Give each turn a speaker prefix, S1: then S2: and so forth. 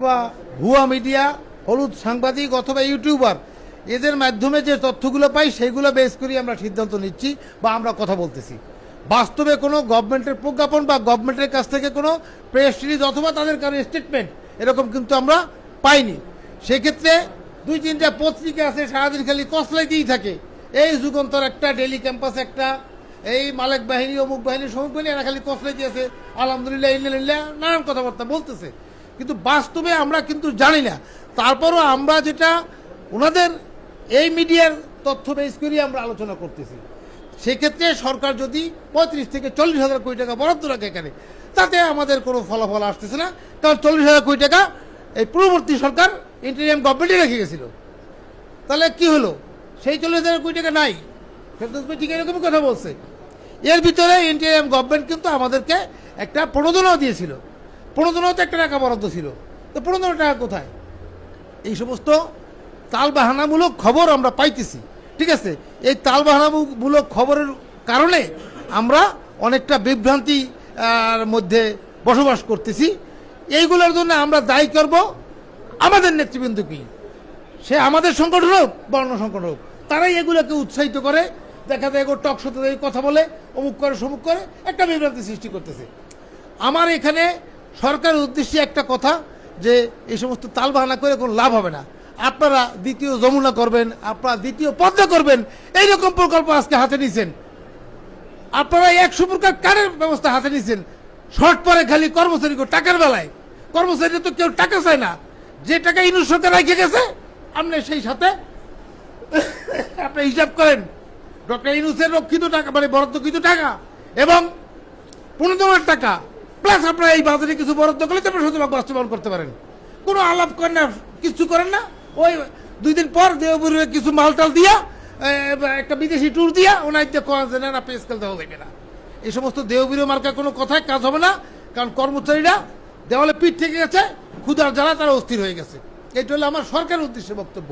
S1: বা ভুয়া মিডিয়া, হলুদ সাংবাদিক অথবা ইউটিউবার এদের মাধ্যমে যে তথ্যগুলো পাই সেগুলো বেস করি আমরা সিদ্ধান্ত নিচ্ছি বা আমরা কথা বলতেছি। বাস্তবে কোনো গভর্নমেন্টের প্রজ্ঞাপন বা গভর্নমেন্টের কাছ থেকে কোনো প্রেস রিলিজ অথবা তাদের কারো স্টেটমেন্ট এরকম কিন্তু আমরা পাইনি। সেক্ষেত্রে দুই তিনটা পত্রিকা আছে সারাদিন খালি কসলাইতেই থাকে, এই যুগান্তর একটা, ডেইলি ক্যাম্পাস একটা, এই মালেক বাহিনী, অমুক বাহিনী, সমুক বাহিনী, এরা খালি কসলাই দিয়েছে আলহামদুলিল্লাহ ইল্লাল্লাহ নানান কথাবার্তা বলতেছে, কিন্তু বাস্তবে আমরা কিন্তু জানি না। তারপরও আমরা যেটা ওনাদের এই মিডিয়ার তথ্য বেস করি আমরা আলোচনা করতেছি। সেক্ষেত্রে সরকার যদি 35 থেকে 40,000 কোটি টাকা বরাদ্দ রাখে এখানে, তাতে আমাদের কোনো ফলাফল আসতেছে না, কারণ 40,000 কোটি টাকা এই পূর্ববর্তী সরকার ইন্টারিয়াম গভর্নমেন্টে রেখে গেছিল। তাহলে কি হলো? সেই 40,000 কোটি টাকা নাই, ঠিক এরকমই কথা বলছে। এর ভিতরে ইন্টারিয়াম গভর্নমেন্ট কিন্তু আমাদেরকে একটা প্রণোদনাও দিয়েছিল, প্রণোদনাতে একটা টাকা বরাদ্দ ছিল, তো 15 টাকা কোথায়? এই সমস্ত তালবাহানামূলক খবর আমরা পাইতেছি, ঠিক আছে। এই তালবাহানামূলক খবরের কারণে আমরা অনেকটা বিভ্রান্তি মধ্যে বসবাস করতেছি। এইগুলোর জন্য আমরা দায়ী করব আমাদের নেতৃবৃন্দকে, সে আমাদের সংগঠন হোক বা অন্য সংগঠন হোক, তারাই এগুলোকে উৎসাহিত করে, দেখা যায় টক শোতে কথা বলে, অমুক করে সমুক করে একটা বিভ্রান্তি সৃষ্টি করতেছে। আমার এখানে সরকারের উদ্দেশ্যে একটা কথা, যে এই সমস্ত তালবাহানা করে কোনো লাভ হবে না। আপনারা দ্বিতীয় যমুনা করবেন, আপনারা দ্বিতীয় পদ্মা করবেন, এইরকম প্রকল্প আজকে হাতে নিছেন। আপনারা 100 প্রকার কারের ব্যবস্থা হাতে নিছেন, শর্ট পরে খালি কর্মচারী টাকার বেলায়। কর্মচারী তো কেউ টাকা চায় না, যে টাকা ইউনিট সরকার রেখে গেছে আপনি সেই সাথে আপনি হিসাব করেন ডক্টর ইউনুসের রক্ষিত টাকা, মানে বরাদ্দকৃত টাকা এবং 15 টাকা প্লাস আপনারা এই বাজারে কিছু বরাদ্দ করলে আপনি শতভাগ বাস্তবায়ন করতে পারেন। কোনো আলাপ করেন না, কিছু করেন না। ওই 2 দিন পর দেওবুরে কিছু মালটাল দিয়া, একটা বিদেশি ট্যুর দিয়া ওনার করা যায় না, পে স্কেল দেওয়া যাবে না। এই সমস্ত দেওবুরে মার্কার কোনো কথায় কাজ হবে না, কারণ কর্মচারীরা দেওয়ালে পিঠ থেকে গেছে, ক্ষুধার জ্বালা তারা অস্থির হয়ে গেছে। এটা হলো আমার সরকারের উদ্দেশ্যে বক্তব্য।